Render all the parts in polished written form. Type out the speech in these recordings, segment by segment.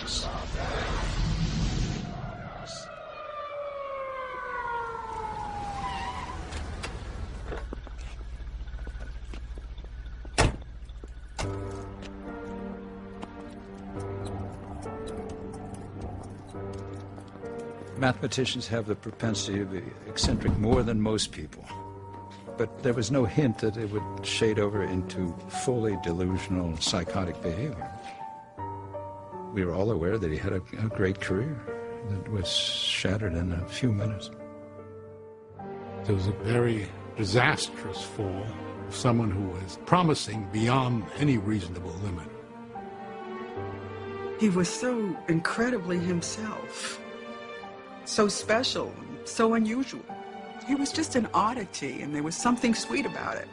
mathematics. Mathematicians have the propensity to be eccentric more than most people. But there was no hint that it would shade over into fully delusional, psychotic behavior. We were all aware that he had a great career that was shattered in a few minutes. It was a very disastrous fall of someone who was promising beyond any reasonable limit. He was so incredibly himself, so special, so unusual. He was just an oddity, and there was something sweet about it.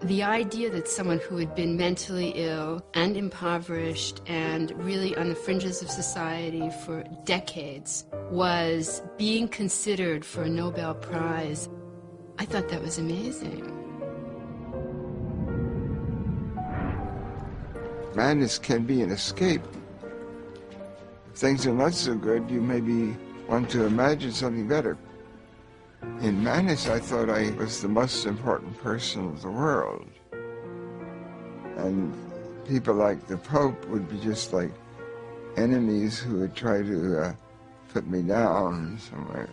The idea that someone who had been mentally ill and impoverished and really on the fringes of society for decades was being considered for a Nobel Prize, I thought that was amazing. Madness can be an escape. If things are not so good, you maybe want to imagine something better. In madness, I thought I was the most important person of the world. And people like the Pope would be just like enemies who would try to put me down somewhere.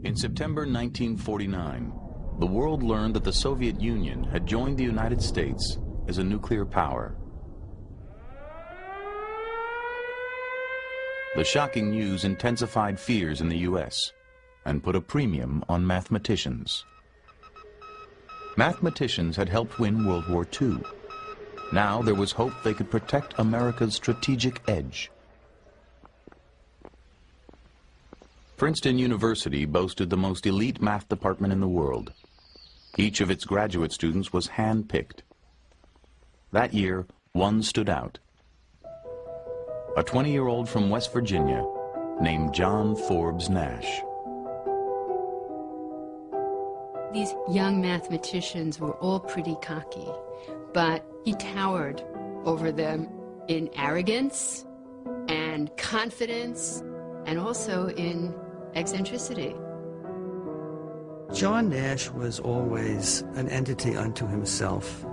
In September 1949, the world learned that the Soviet Union had joined the United States as a nuclear power. The shocking news intensified fears in the U.S. and put a premium on mathematicians. Mathematicians had helped win World War II. Now there was hope they could protect America's strategic edge. Princeton University boasted the most elite math department in the world. Each of its graduate students was hand-picked. That year, one stood out. A 20-year-old from West Virginia named John Forbes Nash. These young mathematicians were all pretty cocky, but he towered over them in arrogance and confidence and also in eccentricity. John Nash was always an entity unto himself.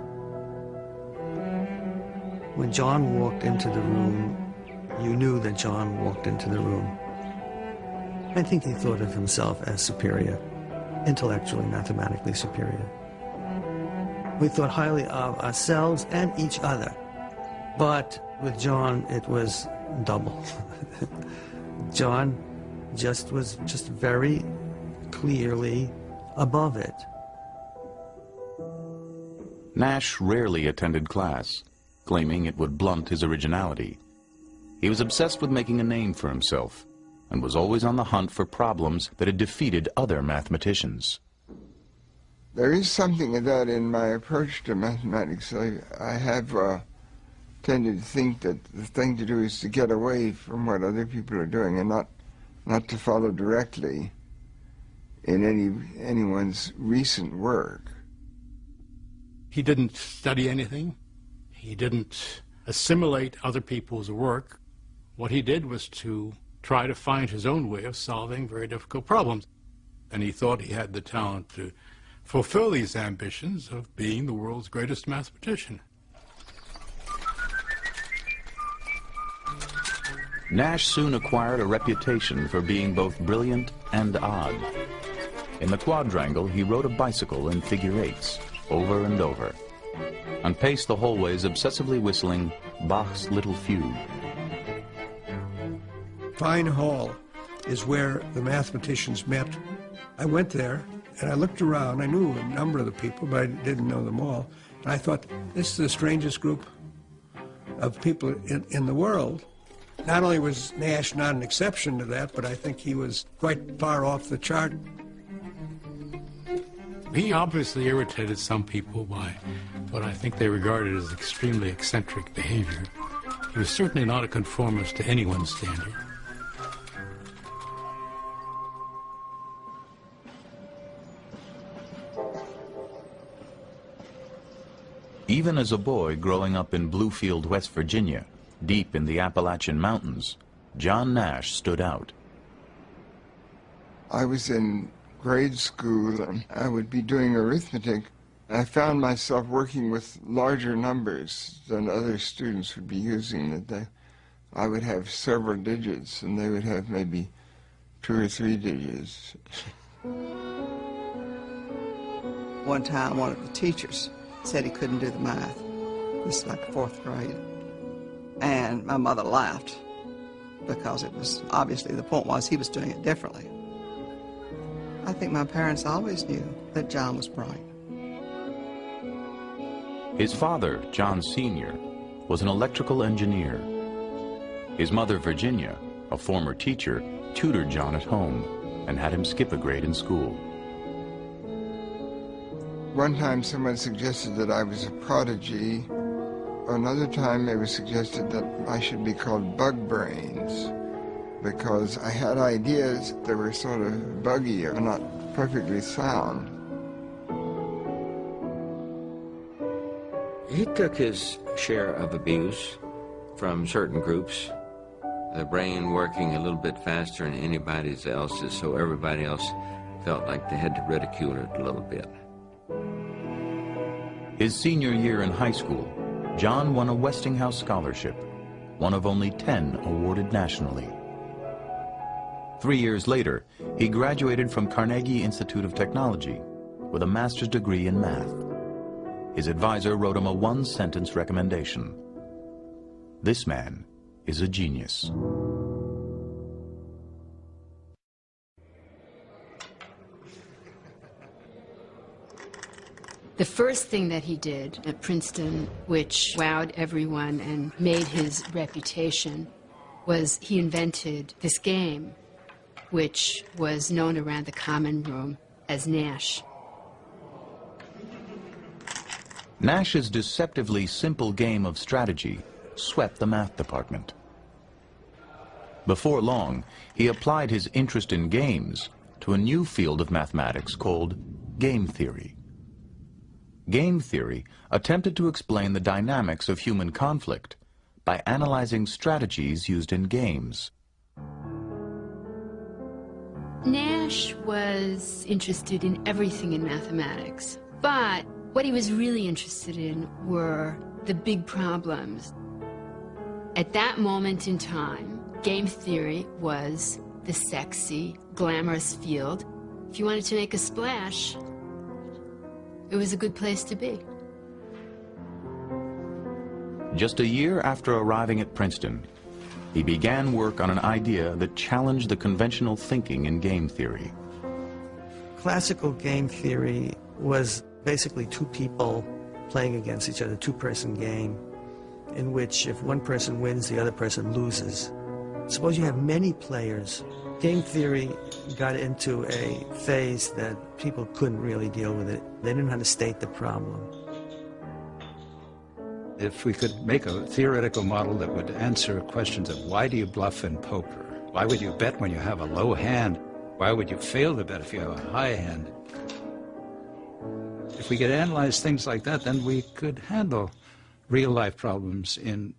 When John walked into the room, you knew that John walked into the room. I think he thought of himself as superior, intellectually, mathematically superior. We thought highly of ourselves and each other. But with John, it was double. John was just very clearly above it. Nash rarely attended class, claiming it would blunt his originality. He was obsessed with making a name for himself and was always on the hunt for problems that had defeated other mathematicians. There is something of that in my approach to mathematics. I have tended to think that the thing to do is to get away from what other people are doing and not to follow directly in anyone's recent work. He didn't study anything. He didn't assimilate other people's work. What he did was to try to find his own way of solving very difficult problems. And he thought he had the talent to fulfill these ambitions of being the world's greatest mathematician. Nash soon acquired a reputation for being both brilliant and odd. In the quadrangle, he rode a bicycle in figure eights, over and over, and paced the hallways obsessively whistling Bach's Little Fugue. Fine Hall is where the mathematicians met. I went there And I looked around. I knew a number of the people, but I didn't know them all. And I thought, this is the strangest group of people in the world. Not only was Nash not an exception to that, but I think he was quite far off the chart. He obviously irritated some people by what I think they regarded as extremely eccentric behavior. He was certainly not a conformist to anyone's standard. Even as a boy growing up in Bluefield, West Virginia, deep in the Appalachian Mountains, John Nash stood out. I was in grade school and I would be doing arithmetic. I found myself working with larger numbers than other students would be using. I would have several digits and they would have maybe 2 or 3 digits. One time, one of the teachers said he couldn't do the math. This is like 4th grade. And my mother laughed because it was obviously the point was he was doing it differently. I think my parents always knew that John was bright. His father, John Sr., was an electrical engineer. His mother, Virginia, a former teacher, tutored John at home and had him skip a grade in school. One time someone suggested that I was a prodigy. Another time it was suggested that I should be called Bug Brains because I had ideas that were sort of buggy or not perfectly sound. He took his share of abuse from certain groups, the brain working a little bit faster than anybody else's, so everybody else felt like they had to ridicule it a little bit. His senior year in high school, John won a Westinghouse scholarship, one of only 10 awarded nationally. 3 years later, he graduated from Carnegie Institute of Technology with a master's degree in math. His advisor wrote him a 1-sentence recommendation. This man is a genius. The first thing that he did at Princeton, which wowed everyone and made his reputation, was he invented this game, which was known around the common room as Nash. Nash's deceptively simple game of strategy swept the math department. Before long, he applied his interest in games to a new field of mathematics called game theory. Game theory attempted to explain the dynamics of human conflict by analyzing strategies used in games. Nash was interested in everything in mathematics, but what he was really interested in were the big problems. At that moment in time, game theory was the sexy, glamorous field. If you wanted to make a splash, it was a good place to be. Just a year after arriving at Princeton, he began work on an idea that challenged the conventional thinking in game theory. Classical game theory was basically 2 people playing against each other, 2-person game, in which if one person wins, the other person loses. Suppose you have many players. Game theory got into a phase that people couldn't really deal with it. They didn't know how to state the problem. If we could make a theoretical model that would answer questions of why do you bluff in poker? Why would you bet when you have a low hand? Why would you fail to bet if you have a high hand? If we could analyze things like that, then we could handle real-life problems in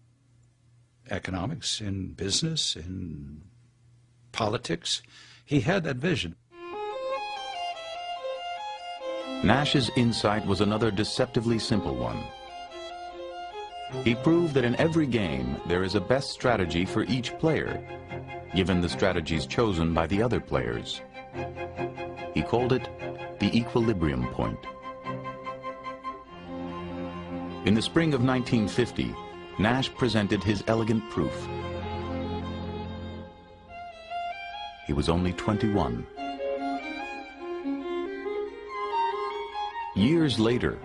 economics, in business, in politics. He had that vision. Nash's insight was another deceptively simple one. He proved that in every game there is a best strategy for each player, given the strategies chosen by the other players. He called it the equilibrium point. In the spring of 1950, Nash presented his elegant proof. He was only 21. Years later,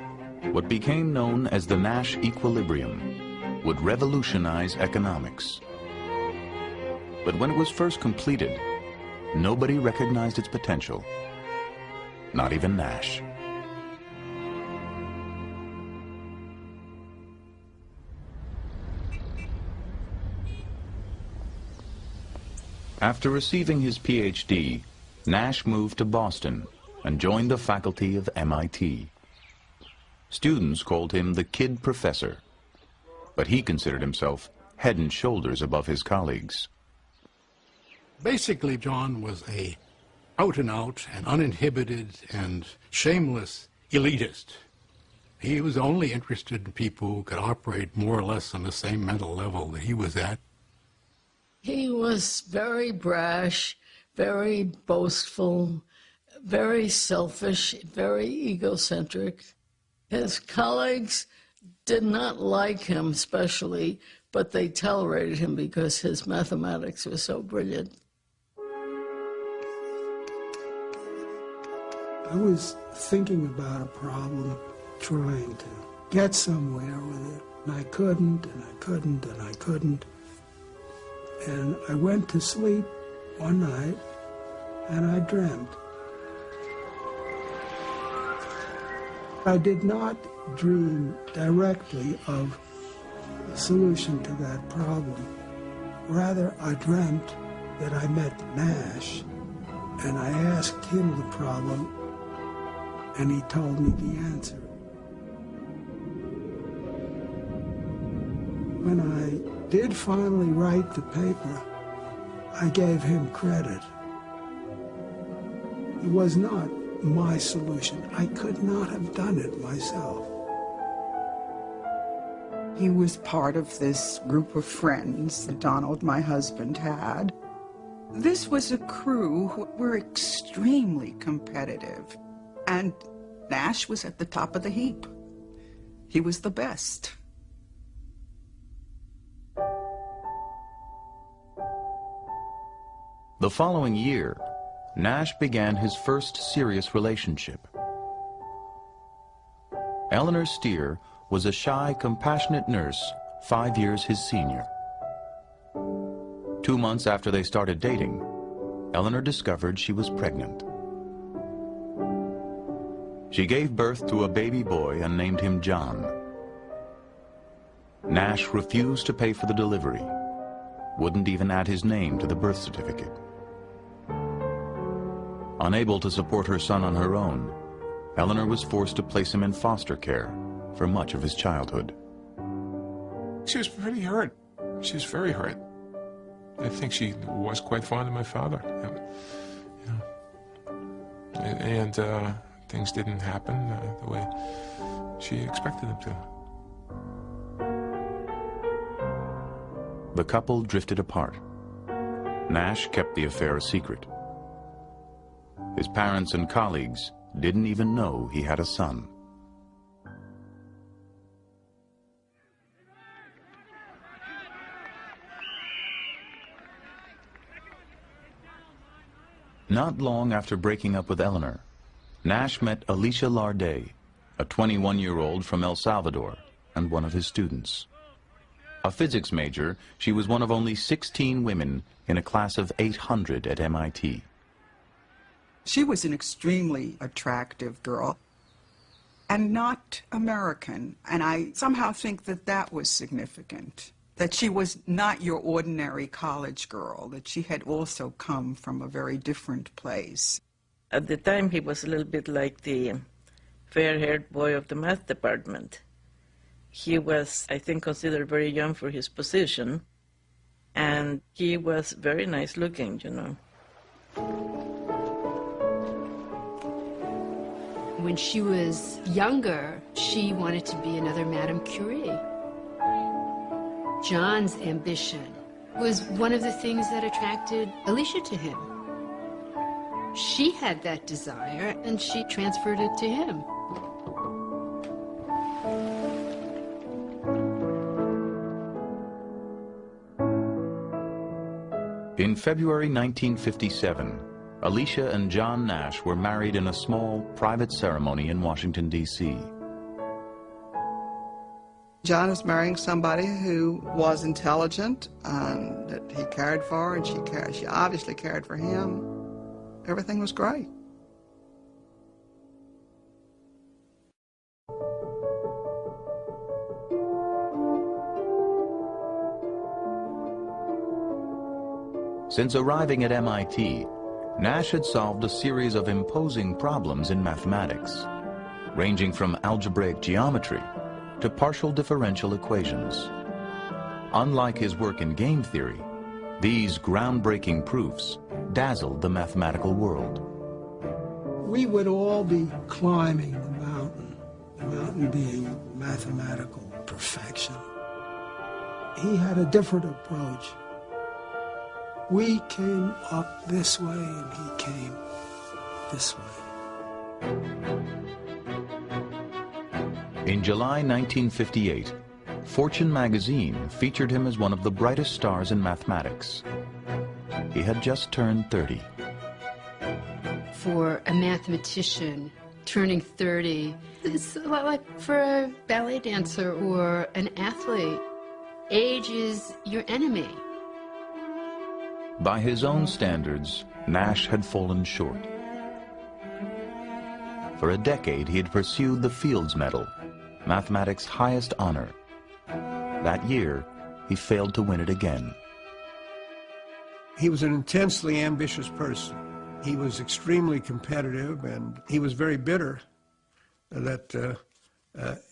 what became known as the Nash equilibrium would revolutionize economics. But when it was first completed, nobody recognized its potential, not even Nash. After receiving his PhD, Nash moved to Boston and joined the faculty of MIT. Students called him the Kid Professor, but he considered himself head and shoulders above his colleagues. Basically, John was a out-and-out and uninhibited and shameless elitist. He was only interested in people who could operate more or less on the same mental level that he was at. He was very brash, very boastful, very selfish, very egocentric. His colleagues did not like him especially, but they tolerated him because his mathematics was so brilliant. I was thinking about a problem, trying to get somewhere with it, and I couldn't, and I couldn't, and I couldn't. And I went to sleep one night, and I dreamt. I did not dream directly of a solution to that problem. Rather, I dreamt that I met Nash, and I asked him the problem, and he told me the answer. When I did finally write the paper, I gave him credit. It was not my solution. I could not have done it myself. He was part of this group of friends that Donald, my husband, had. This was a crew who were extremely competitive, and Nash was at the top of the heap. He was the best. The following year, Nash began his first serious relationship. Eleanor Steer was a shy, compassionate nurse 5 years his senior. 2 months after they started dating, Eleanor discovered she was pregnant. She gave birth to a baby boy and named him John. Nash refused to pay for the delivery, wouldn't even add his name to the birth certificate. Unable to support her son on her own, Eleanor was forced to place him in foster care for much of his childhood. She was pretty hurt. She was very hurt. I think she was quite fond of my father. And things didn't happen the way she expected them to. The couple drifted apart. Nash kept the affair a secret. His parents and colleagues didn't even know he had a son. Not long after breaking up with Eleanor, Nash met Alicia Larday, a 21-year-old from El Salvador and one of his students. A physics major, she was one of only 16 women in a class of 800 at MIT. She was an extremely attractive girl and not American, and I somehow think that that was significant, that she was not your ordinary college girl, that she had also come from a very different place. At the time, he was a little bit like the fair-haired boy of the math department. He was, I think, considered very young for his position, and he was very nice looking, you know. When she was younger, she wanted to be another Madame Curie. John's ambition was one of the things that attracted Alicia to him. She had that desire, and she transferred it to him. In February 1957, Alicia and John Nash were married in a small, private ceremony in Washington, D.C. John is marrying somebody who was intelligent and that he cared for, and she obviously cared for him. Everything was great. Since arriving at MIT, Nash had solved a series of imposing problems in mathematics, ranging from algebraic geometry to partial differential equations. Unlike his work in game theory, these groundbreaking proofs dazzled the mathematical world. We would all be climbing the mountain being mathematical perfection. He had a different approach. We came up this way and he came this way. In July 1958, Fortune magazine featured him as one of the brightest stars in mathematics. He had just turned 30. For a mathematician, turning 30, it's a lot like for a ballet dancer or an athlete. Age is your enemy. By his own standards, Nash had fallen short. For a decade, he had pursued the Fields Medal, mathematics' highest honor. That year, he failed to win it again. He was an intensely ambitious person. He was extremely competitive, and he was very bitter that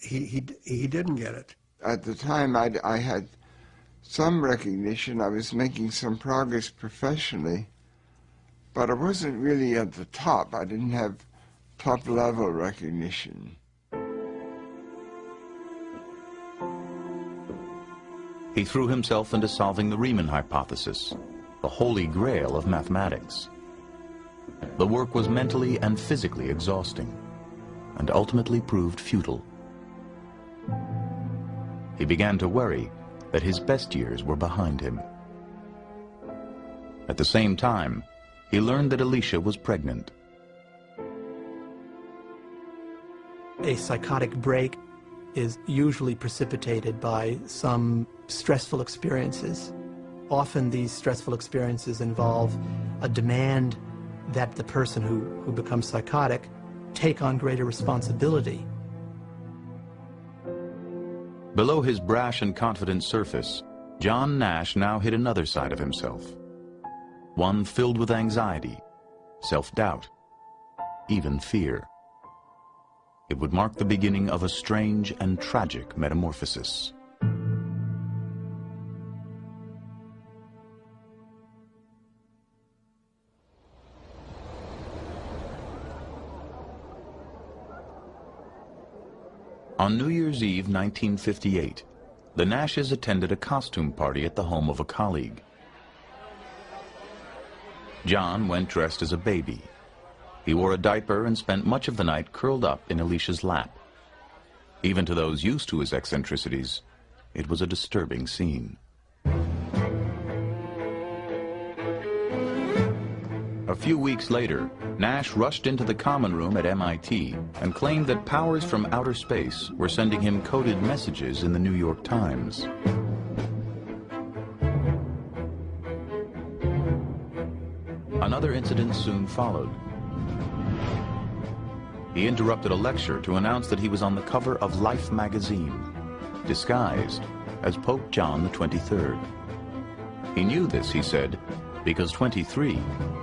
he didn't get it. At the time, I had some recognition. I was making some progress professionally, but I wasn't really at the top. I didn't have top-level recognition. He threw himself into solving the Riemann hypothesis, the holy grail of mathematics. The work was mentally and physically exhausting, and ultimately proved futile. He began to worry that his best years were behind him. At the same time, he learned that Alicia was pregnant. A psychotic break is usually precipitated by some stressful experiences. Often these stressful experiences involve a demand that the person who becomes psychotic take on greater responsibility. Below his brash and confident surface, John Nash now hid another side of himself. One filled with anxiety, self-doubt, even fear. It would mark the beginning of a strange and tragic metamorphosis. On New Year's Eve 1958, the Nashes attended a costume party at the home of a colleague. John went dressed as a baby. He wore a diaper and spent much of the night curled up in Alicia's lap. Even to those used to his eccentricities, it was a disturbing scene. A few weeks later, Nash rushed into the common room at MIT and claimed that powers from outer space were sending him coded messages in the New York Times. Another incident soon followed. He interrupted a lecture to announce that he was on the cover of Life magazine, disguised as Pope John XXIII. He knew this, he said, because 23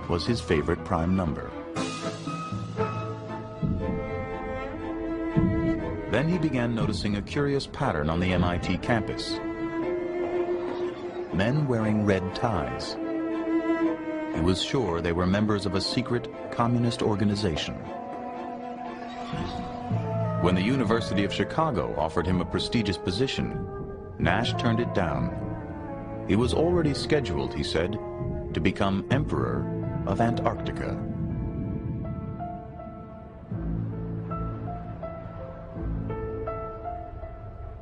was his favorite prime number. Then he began noticing a curious pattern on the MIT campus. Men wearing red ties. He was sure they were members of a secret communist organization. When the University of Chicago offered him a prestigious position, Nash turned it down. He was already scheduled, he said, to become Emperor of Antarctica.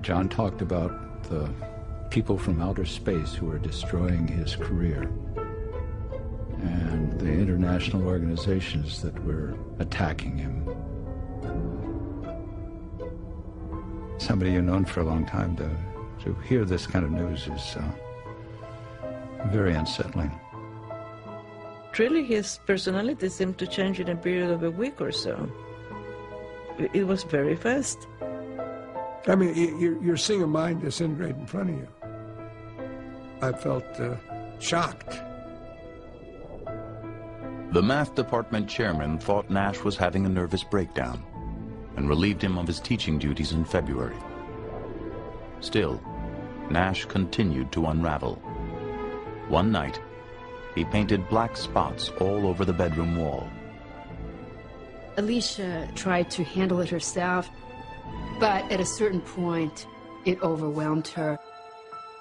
John talked about the people from outer space who were destroying his career. and the international organizations that were attacking him. Somebody you've known for a long time, to hear this kind of news is very unsettling. Really, his personality seemed to change in a period of a week or so. It was very fast. I mean, you're seeing a mind disintegrate in front of you. I felt shocked. The math department chairman thought Nash was having a nervous breakdown and relieved him of his teaching duties in February. Still, Nash continued to unravel. One night, he painted black spots all over the bedroom wall. Alicia tried to handle it herself, but at a certain point, it overwhelmed her.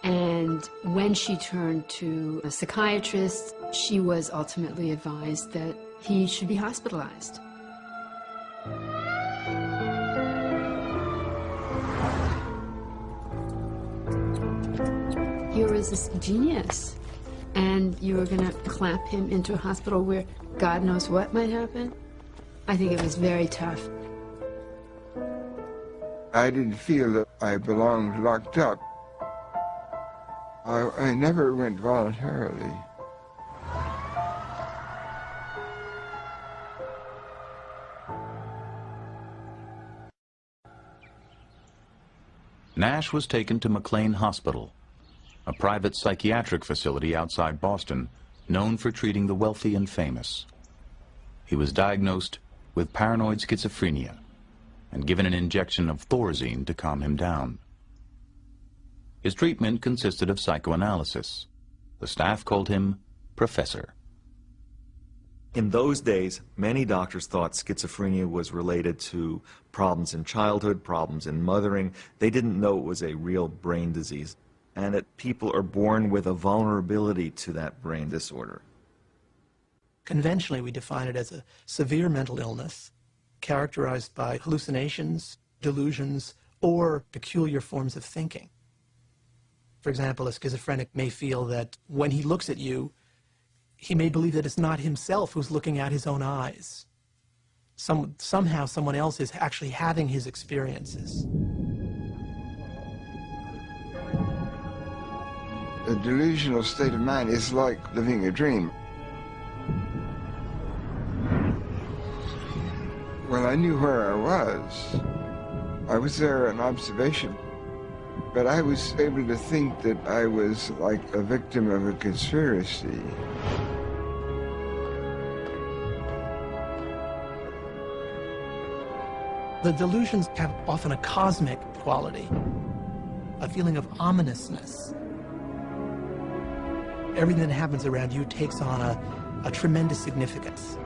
And when she turned to a psychiatrist, she was ultimately advised that he should be hospitalized. Here was this genius, and you were going to clap him into a hospital where God knows what might happen? I think it was very tough. I didn't feel that I belonged locked up. I never went voluntarily. Nash was taken to McLean Hospital, a private psychiatric facility outside Boston known for treating the wealthy and famous. He was diagnosed with paranoid schizophrenia and given an injection of Thorazine to calm him down. His treatment consisted of psychoanalysis. The staff called him Professor. In those days, many doctors thought schizophrenia was related to problems in childhood, problems in mothering. They didn't know it was a real brain disease, and that people are born with a vulnerability to that brain disorder. Conventionally, we define it as a severe mental illness characterized by hallucinations, delusions, or peculiar forms of thinking. For example, a schizophrenic may feel that when he looks at you, he may believe that it's not himself who's looking at his own eyes. Somehow someone else is actually having his experiences. A delusional state of mind is like living a dream. Well, I knew where I was. I was there in observation. But I was able to think that I was like a victim of a conspiracy. The delusions have often a cosmic quality, a feeling of ominousness. Everything that happens around you takes on a tremendous significance.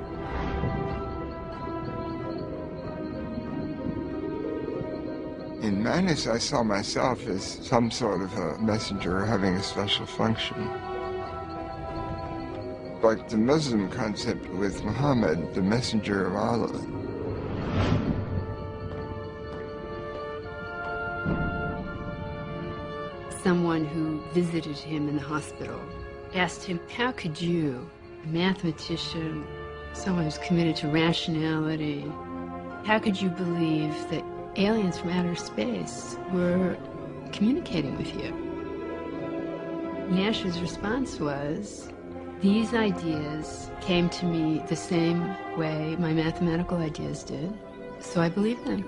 In madness, I saw myself as some sort of a messenger having a special function. Like the Muslim concept with Muhammad, the messenger of Allah. Someone who visited him in the hospital asked him, how could you, a mathematician, someone who's committed to rationality, how could you believe that aliens from outer space were communicating with you? Nash's response was, these ideas came to me the same way my mathematical ideas did, so I believe them.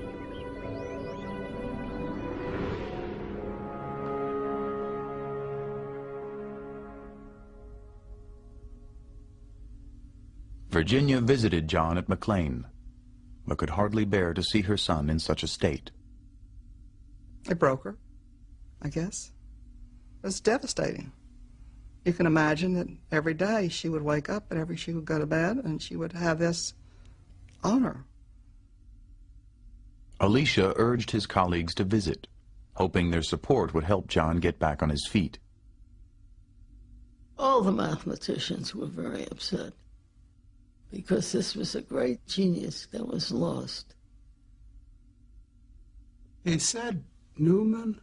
Virginia visited John at McLean, but could hardly bear to see her son in such a state. It broke her, I guess. It was devastating. You can imagine that every day she would wake up and she would go to bed and she would have this on her. Alicia urged his colleagues to visit, hoping their support would help John get back on his feet. All the mathematicians were very upset because this was a great genius that was lost. They said, Newman,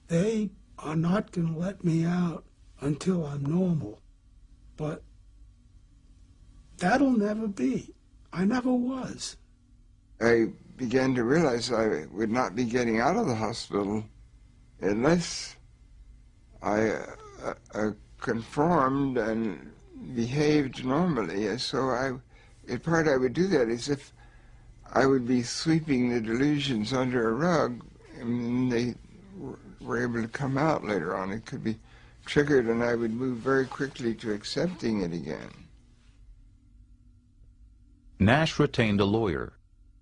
they are not going to let me out until I'm normal. But That'll never be. I never was. I began to realize I would not be getting out of the hospital unless I conformed and behaved normally. And so in part I would do that as if I would be sweeping the delusions under a rug, and they were able to come out later on. It could be triggered, and I would move very quickly to accepting it again. Nash retained a lawyer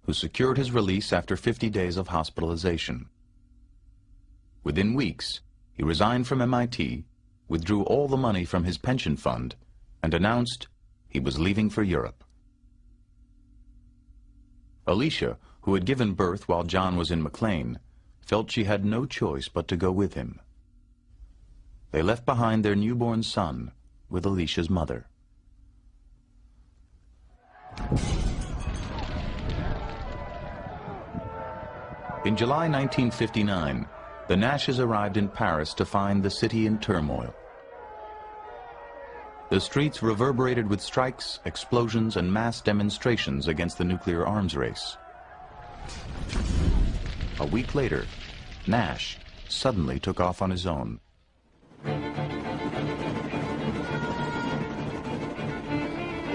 who secured his release after 50 days of hospitalization. Within weeks, he resigned from MIT, withdrew all the money from his pension fund, and announced he was leaving for Europe. Alicia, who had given birth while John was in McLean, felt she had no choice but to go with him. They left behind their newborn son with Alicia's mother. In July 1959, the Nashes arrived in Paris to find the city in turmoil. The streets reverberated with strikes, explosions, and mass demonstrations against the nuclear arms race. A week later, Nash suddenly took off on his own.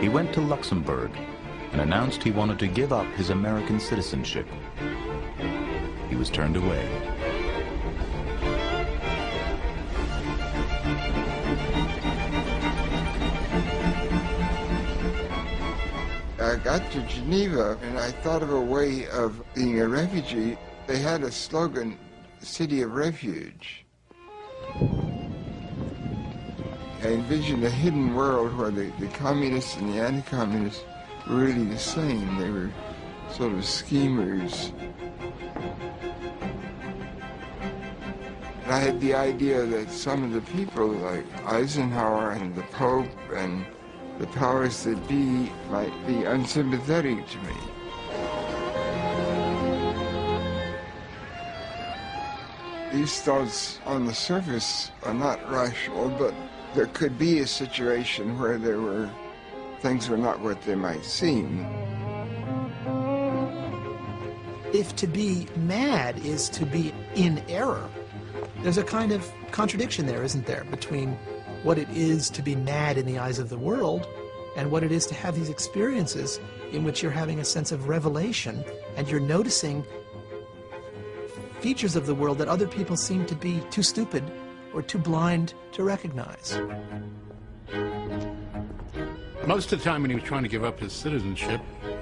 He went to Luxembourg and announced he wanted to give up his American citizenship. He was turned away. I got to Geneva and I thought of a way of being a refugee. They had a slogan, City of Refuge. I envisioned a hidden world where the communists and the anti-communists were really the same. They were sort of schemers. And I had the idea that some of the people, like Eisenhower and the Pope and the powers that be, might be unsympathetic to me. These thoughts on the surface are not rational, but there could be a situation where things were not what they might seem. If to be mad is to be in error, there's a kind of contradiction there, isn't there, between what it is to be mad in the eyes of the world and what it is to have these experiences in which you're having a sense of revelation and you're noticing features of the world that other people seem to be too stupid or too blind to recognize. Most of the time when he was trying to give up his citizenship,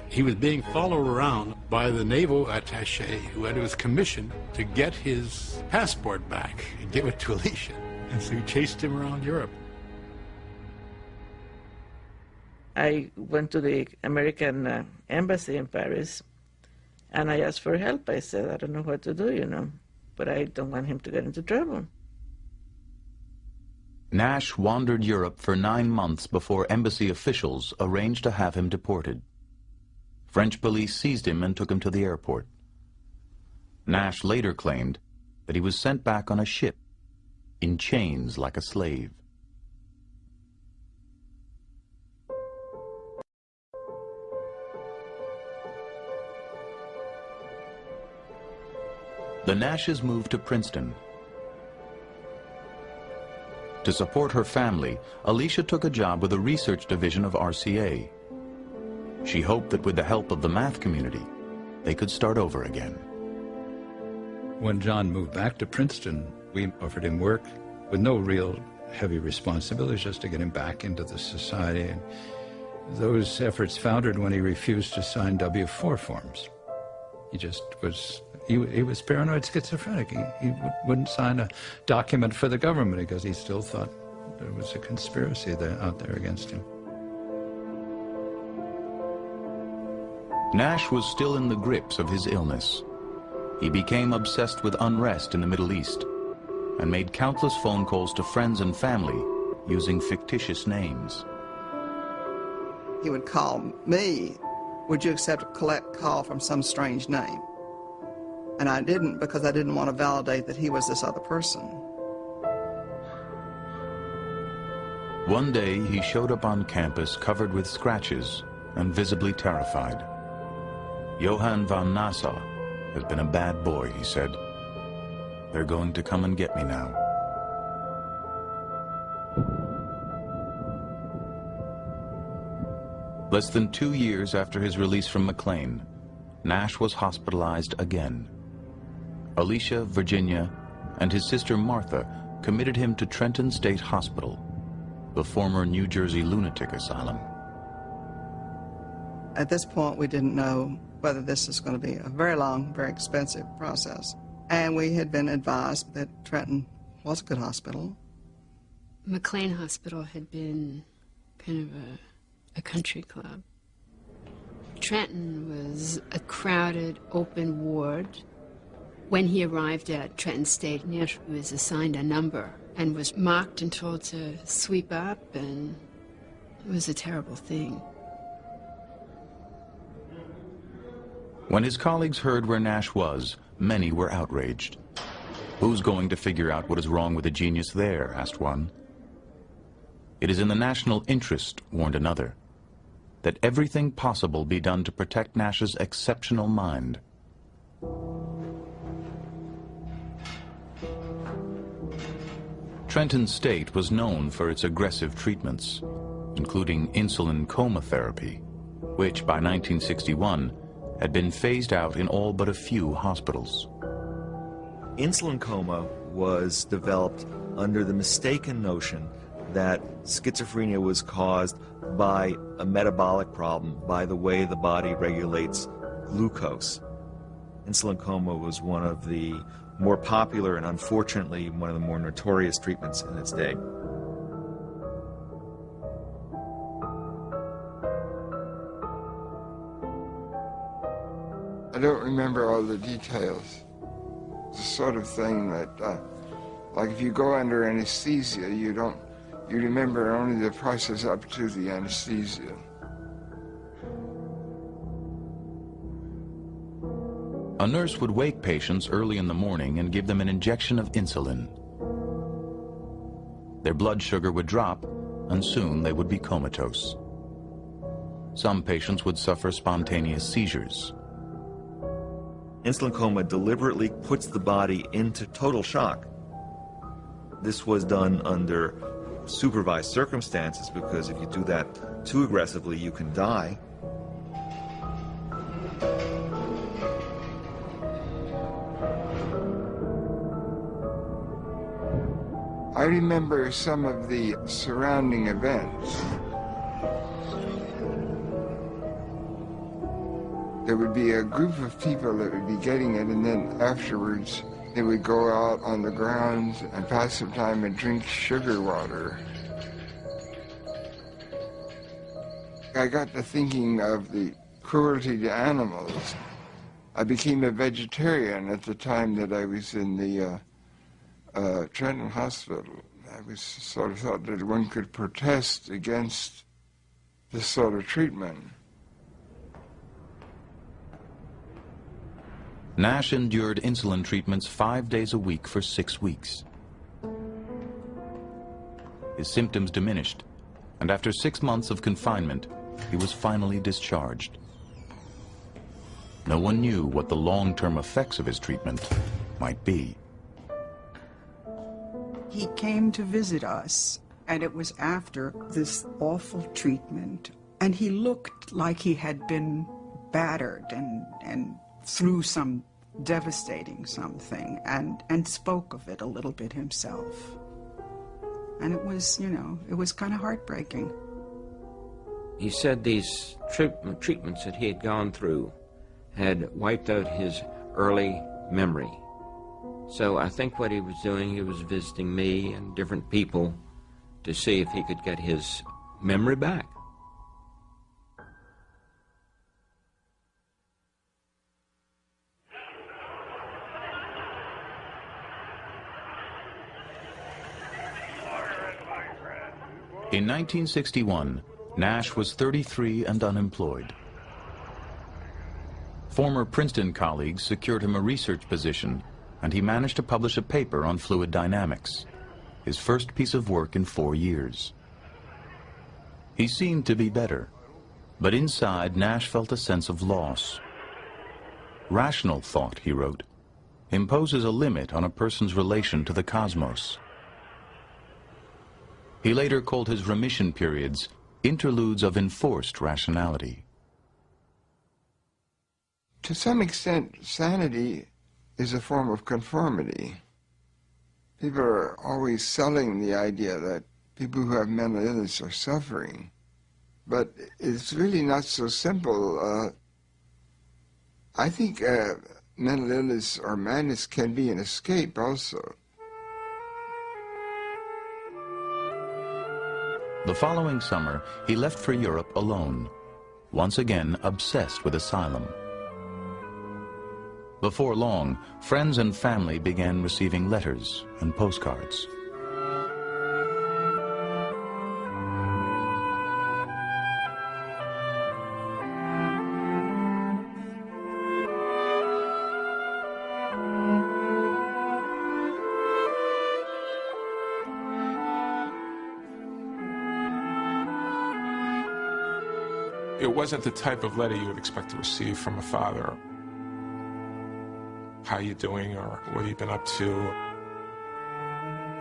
he was being followed around by the naval attaché who had his commission to get his passport back and give it to Alicia. And so he chased him around Europe. I went to the American embassy in Paris, and I asked for help. I said, I don't know what to do, but I don't want him to get into trouble. Nash wandered Europe for 9 months before embassy officials arranged to have him deported. French police seized him and took him to the airport. Nash later claimed that he was sent back on a ship, in chains like a slave. The Nashes moved to Princeton. To support her family, Alicia took a job with a research division of RCA. She hoped that with the help of the math community, they could start over again. When John moved back to Princeton, we offered him work with no real heavy responsibilities, just to get him back into the society. And those efforts foundered when he refused to sign W-4 forms. He was paranoid schizophrenic. He wouldn't sign a document for the government because he still thought there was a conspiracy out there against him. Nash was still in the grips of his illness. He became obsessed with unrest in the Middle East and made countless phone calls to friends and family using fictitious names. He would call me, would you accept a collect call from some strange name? And I didn't, because I didn't want to validate that he was this other person. One day, he showed up on campus covered with scratches and visibly terrified. Johann von Nassau has been a bad boy, he said. They're going to come and get me now. Less than 2 years after his release from McLean, Nash was hospitalized again. Alicia, Virginia, and his sister Martha committed him to Trenton State Hospital, the former New Jersey lunatic asylum. At this point, we didn't know whether this was going to be a very long, very expensive process. And we had been advised that Trenton was a good hospital. McLean Hospital had been kind of a country club. Trenton was a crowded, open ward. When he arrived at Trenton State, Nash was assigned a number and was mocked and told to sweep up, and it was a terrible thing. When his colleagues heard where Nash was, many were outraged. Who's going to figure out what is wrong with a genius there, asked one. It is in the national interest, warned another, that everything possible be done to protect Nash's exceptional mind. Trenton State was known for its aggressive treatments, including insulin coma therapy, which by 1961 had been phased out in all but a few hospitals. Insulin coma was developed under the mistaken notion that schizophrenia was caused by a metabolic problem, by the way the body regulates glucose. Insulin coma was one of the more popular and unfortunately one of the more notorious treatments in its day. I don't remember all the details. It's the sort of thing that, like if you go under anesthesia, you remember only the process up to the anesthesia. A nurse would wake patients early in the morning and give them an injection of insulin. Their blood sugar would drop, and soon they would be comatose. Some patients would suffer spontaneous seizures. Insulin coma deliberately puts the body into total shock. This was done under supervised circumstances, because if you do that too aggressively, you can die. I remember some of the surrounding events. There would be a group of people that would be getting it, and then afterwards they would go out on the grounds and pass some time and drink sugar water. I got to thinking of the cruelty to animals. I became a vegetarian at the time that I was in the Trenton Hospital. I was sort of thought that one could protest against this sort of treatment. Nash endured insulin treatments 5 days a week for 6 weeks. His symptoms diminished, and after 6 months of confinement, he was finally discharged. No one knew what the long-term effects of his treatment might be. He came to visit us, and it was after this awful treatment, and he looked like he had been battered and through some devastating something, and spoke of it a little bit himself. And it was, it was kind of heartbreaking. He said these treatments that he had gone through had wiped out his early memory. So I think what he was doing, he was visiting me and different people to see if he could get his memory back. In 1961, Nash was 33 and unemployed. Former Princeton colleagues secured him a research position, and he managed to publish a paper on fluid dynamics, his first piece of work in 4 years. He seemed to be better, but inside Nash felt a sense of loss. Rational thought, he wrote, imposes a limit on a person's relation to the cosmos. He later called his remission periods interludes of enforced rationality. To some extent, sanity is a form of conformity. People are always selling the idea that people who have mental illness are suffering, but it's really not so simple. I think mental illness or madness can be an escape also. The following summer, he left for Europe alone, once again obsessed with asylum. Before long, friends and family began receiving letters and postcards. It wasn't the type of letter you would expect to receive from a father. How you doing, or what have you been up to?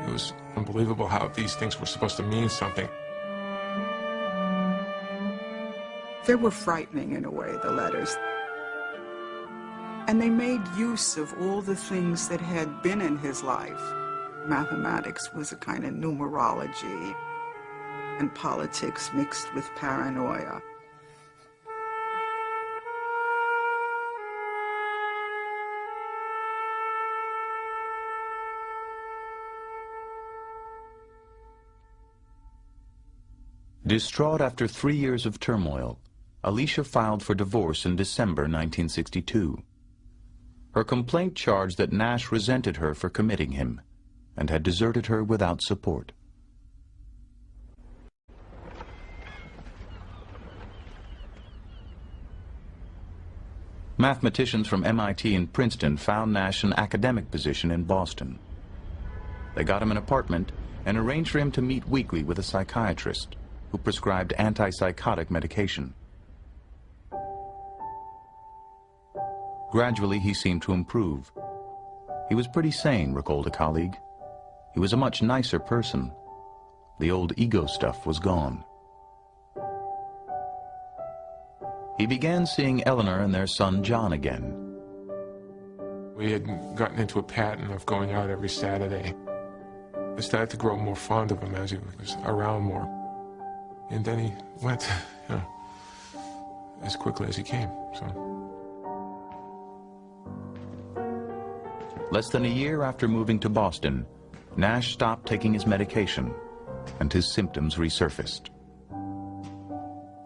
It was unbelievable how these things were supposed to mean something. They were frightening in a way, the letters. And they made use of all the things that had been in his life. Mathematics was a kind of numerology, and politics mixed with paranoia. Distraught after 3 years of turmoil, Alicia filed for divorce in December 1962. Her complaint charged that Nash resented her for committing him and had deserted her without support. Mathematicians from MIT and Princeton found Nash an academic position in Boston. They got him an apartment and arranged for him to meet weekly with a psychiatrist who prescribed antipsychotic medication. Gradually, he seemed to improve. He was pretty sane, recalled a colleague. He was a much nicer person. The old ego stuff was gone. He began seeing Eleanor and their son John again. We had gotten into a pattern of going out every Saturday. I started to grow more fond of him as he was around more. And then he went, as quickly as he came, so. Less than a year after moving to Boston, Nash stopped taking his medication, and his symptoms resurfaced.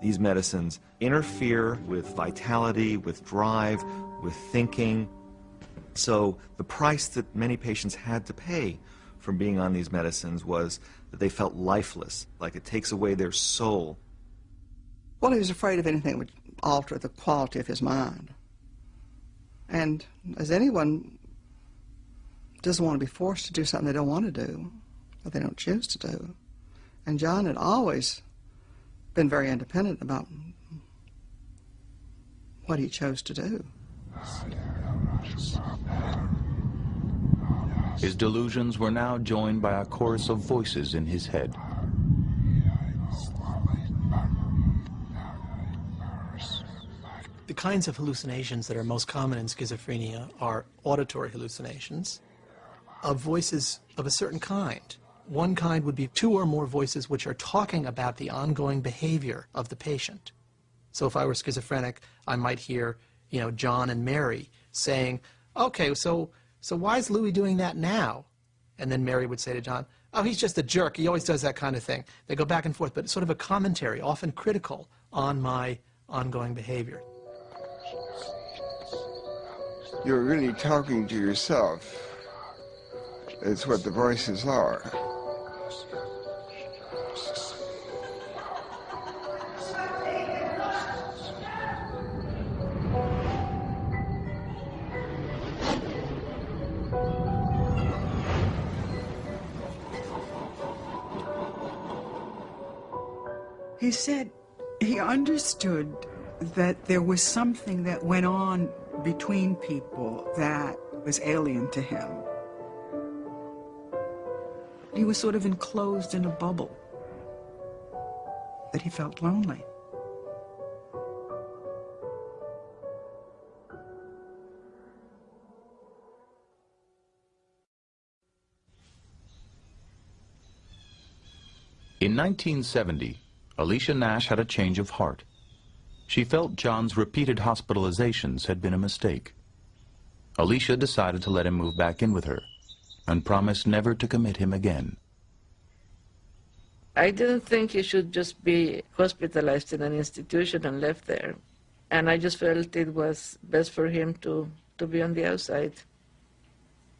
These medicines interfere with vitality, with drive, with thinking. So the price that many patients had to pay from being on these medicines was that they felt lifeless, like it takes away their soul. Well, he was afraid of anything that would alter the quality of his mind. And as anyone doesn't want to be forced to do something they don't want to do, or they don't choose to do. And John had always been very independent about what he chose to do. His delusions were now joined by a chorus of voices in his head. The kinds of hallucinations that are most common in schizophrenia are auditory hallucinations of voices of a certain kind. One kind would be 2 or more voices which are talking about the ongoing behavior of the patient. So if I were schizophrenic, I might hear, John and Mary saying, okay, so why is Louis doing that now? And then Mary would say to John, oh, he's just a jerk. He always does that kind of thing. They go back and forth, but it's sort of a commentary, often critical, on my ongoing behavior. You're really talking to yourself. It's what the voices are. He said he understood that there was something that went on between people that was alien to him. He was sort of enclosed in a bubble, that he felt lonely. In 1970, Alicia Nash had a change of heart. She felt John's repeated hospitalizations had been a mistake. Alicia decided to let him move back in with her and promised never to commit him again. I didn't think he should just be hospitalized in an institution and left there. And I just felt it was best for him to be on the outside.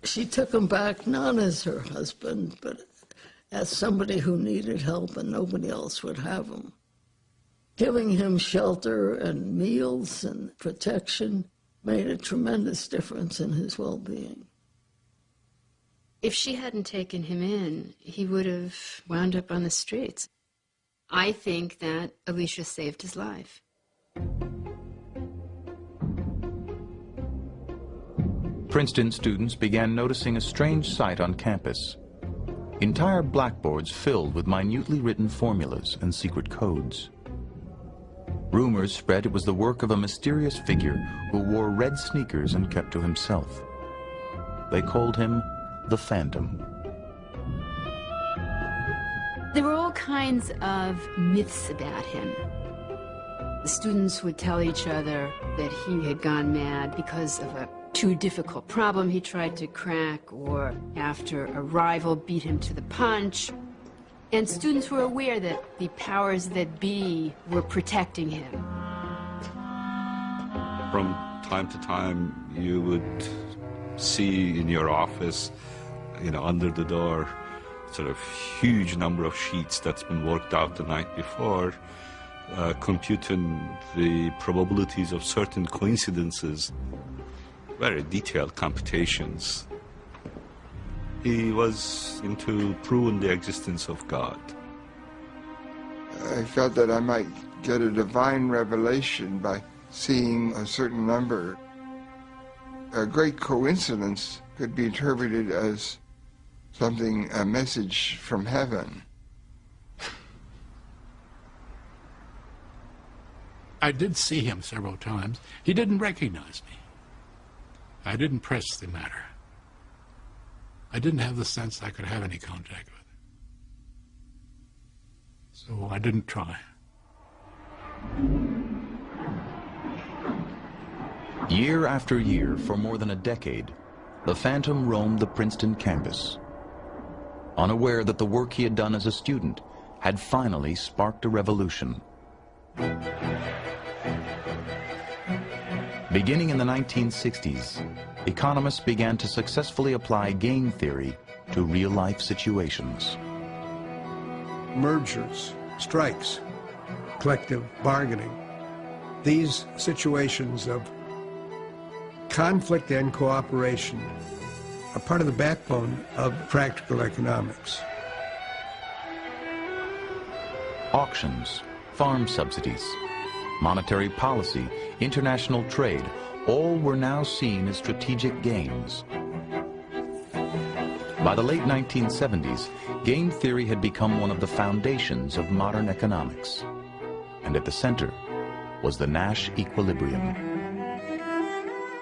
She took him back not as her husband, but as somebody who needed help and nobody else would have him. Giving him shelter and meals and protection made a tremendous difference in his well-being. If she hadn't taken him in, he would have wound up on the streets. I think that Alicia saved his life. Princeton students began noticing a strange sight on campus. Entire blackboards filled with minutely written formulas and secret codes. Rumors spread it was the work of a mysterious figure who wore red sneakers and kept to himself. They called him the Phantom. There were all kinds of myths about him. The students would tell each other that he had gone mad because of a too difficult problem he tried to crack, or after a rival beat him to the punch. And students were aware that the powers that be were protecting him. From time to time, you would see in your office, under the door, sort of huge number of sheets that's been worked out the night before, computing the probabilities of certain coincidences, very detailed computations. He was into proving the existence of God. I felt that I might get a divine revelation by seeing a certain number. A great coincidence could be interpreted as something, a message from heaven. I did see him several times. He didn't recognize me. I didn't press the matter. I didn't have the sense I could have any contact with him. So I didn't try. Year after year, for more than a decade, the Phantom roamed the Princeton campus, unaware that the work he had done as a student had finally sparked a revolution. Beginning in the 1960s, economists began to successfully apply game theory to real-life situations. Mergers, strikes, collective bargaining, these situations of conflict and cooperation are part of the backbone of practical economics. Auctions, farm subsidies, monetary policy, international trade, all were now seen as strategic games. By the late 1970s, game theory had become one of the foundations of modern economics. And at the center was the Nash equilibrium.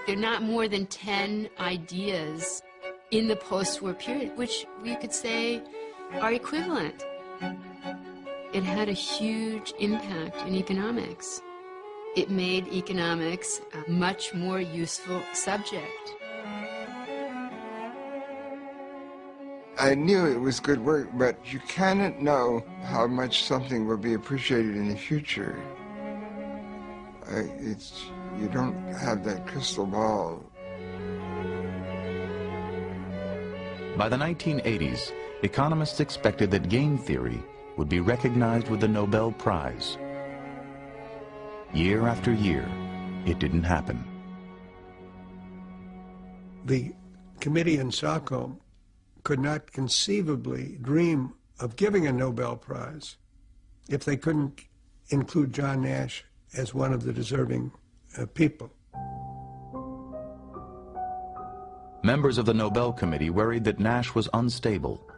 There are not more than 10 ideas in the post-war period, which we could say are equivalent. It had a huge impact in economics. It made economics a much more useful subject. I knew it was good work, but you cannot know how much something will be appreciated in the future. You don't have that crystal ball. By the 1980s, economists expected that game theory would be recognized with the Nobel Prize. Year after year, it didn't happen. The committee in Stockholm could not conceivably dream of giving a Nobel Prize if they couldn't include John Nash as one of the deserving people. Members of the Nobel Committee worried that Nash was unstable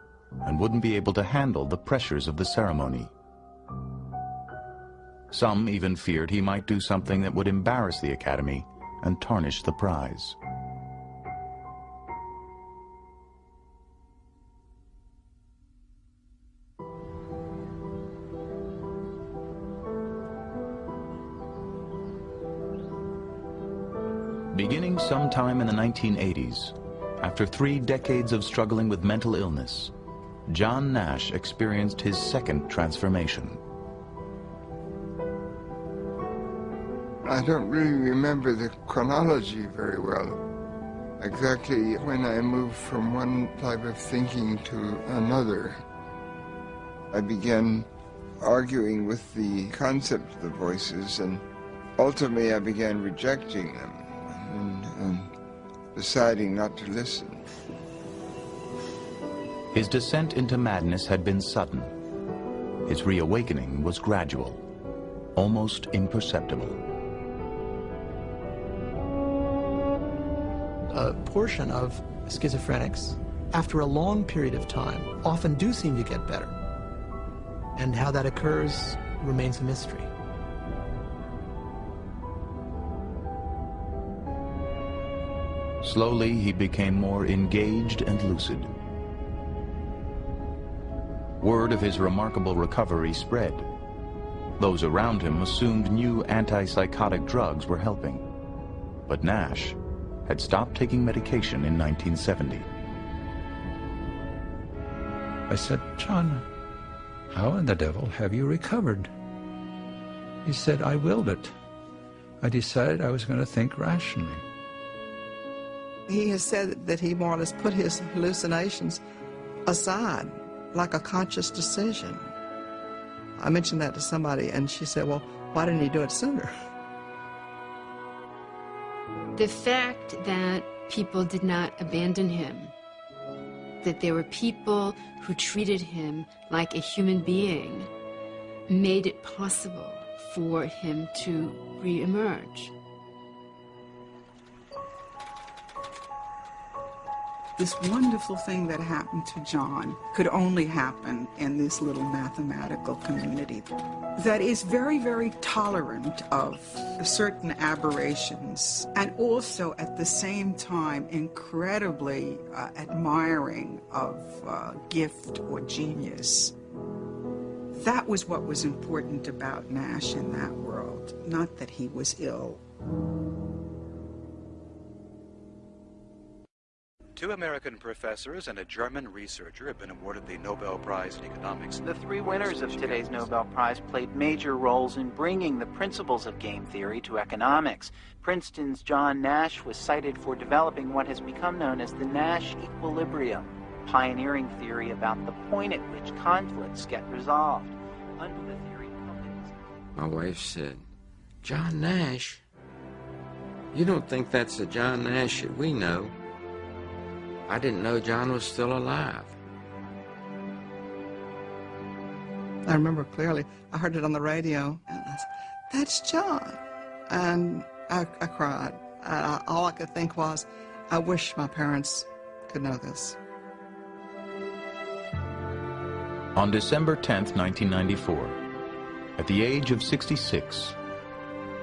and wouldn't be able to handle the pressures of the ceremony. Some even feared he might do something that would embarrass the Academy and tarnish the prize. Beginning sometime in the 1980s, after 3 decades of struggling with mental illness, John Nash experienced his second transformation. I don't really remember the chronology very well. Exactly when I moved from one type of thinking to another. I began arguing with the concept of the voices, and ultimately I began rejecting them and deciding not to listen. His descent into madness had been sudden. His reawakening was gradual, almost imperceptible. A portion of schizophrenics, after a long period of time, often do seem to get better. And how that occurs remains a mystery. Slowly, he became more engaged and lucid. Word of his remarkable recovery spread. Those around him assumed new antipsychotic drugs were helping. But Nash had stopped taking medication in 1970. I said, "John, how in the devil have you recovered?" He said, "I willed it. I decided I was going to think rationally." He has said that he more or less put his hallucinations aside, like a conscious decision. I mentioned that to somebody, and she said, "Well, why didn't he do it sooner?" The fact that people did not abandon him, that there were people who treated him like a human being, made it possible for him to re-emerge. This wonderful thing that happened to John could only happen in this little mathematical community that is very, very tolerant of certain aberrations and also at the same time incredibly admiring of gift or genius. That was what was important about Nash in that world, not that he was ill. 2 American professors and a German researcher have been awarded the Nobel Prize in Economics. The 3 winners of today's Nobel Prize played major roles in bringing the principles of game theory to economics. Princeton's John Nash was cited for developing what has become known as the Nash equilibrium, pioneering theory about the point at which conflicts get resolved. Under the theory, companies... My wife said, "John Nash? You don't think that's the John Nash that we know?" I didn't know John was still alive. I remember clearly, I heard it on the radio, and I said, "That's John." And I cried. All I could think was, I wish my parents could know this. On December 10th, 1994, at the age of 66,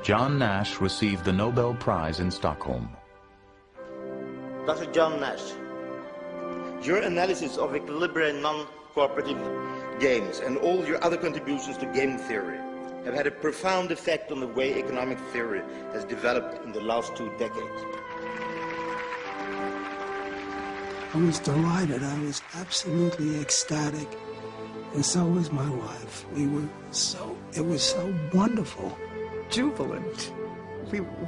John Nash received the Nobel Prize in Stockholm. Dr. John Nash, your analysis of equilibrium non-cooperative games and all your other contributions to game theory have had a profound effect on the way economic theory has developed in the last 2 decades. I was delighted. I was absolutely ecstatic. And so was my wife. It was so wonderful. Jubilant.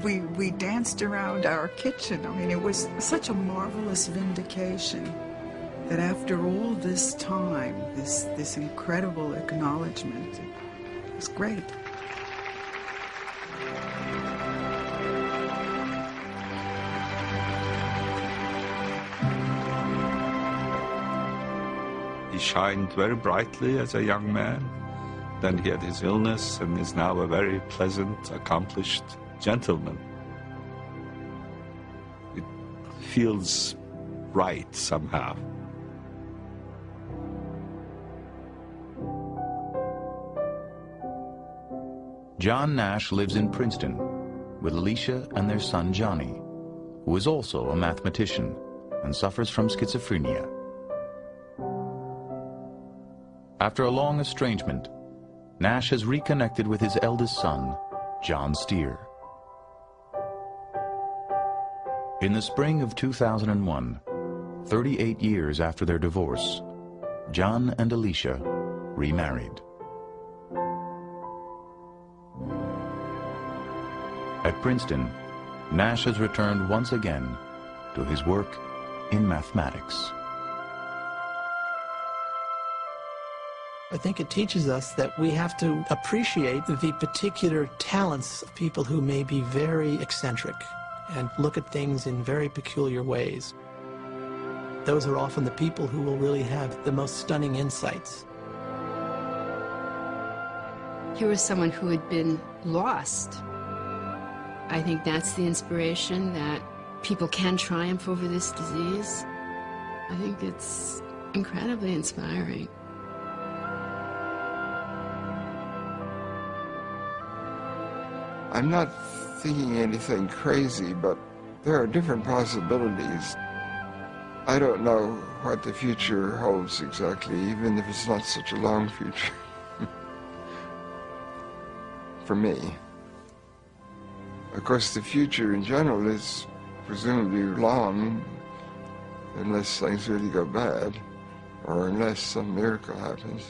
We danced around our kitchen. I mean, it was such a marvelous vindication that after all this time, this incredible acknowledgement, it was great. He shined very brightly as a young man. Then he had his illness and is now a very pleasant, accomplished gentleman. It feels right somehow. John Nash lives in Princeton with Alicia and their son Johnny, who is also a mathematician and suffers from schizophrenia. After a long estrangement, Nash has reconnected with his eldest son, John Steer. In the spring of 2001, 38 years after their divorce, John and Alicia remarried. At Princeton, Nash has returned once again to his work in mathematics. I think it teaches us that we have to appreciate the particular talents of people who may be very eccentric and look at things in very peculiar ways. Those are often the people who will really have the most stunning insights. Here was someone who had been lost. I think that's the inspiration, that people can triumph over this disease. I think it's incredibly inspiring. I'm not thinking anything crazy, but there are different possibilities. I don't know what the future holds exactly, even if it's not such a long future. For me. Of course, the future in general is presumably long, unless things really go bad, or unless some miracle happens.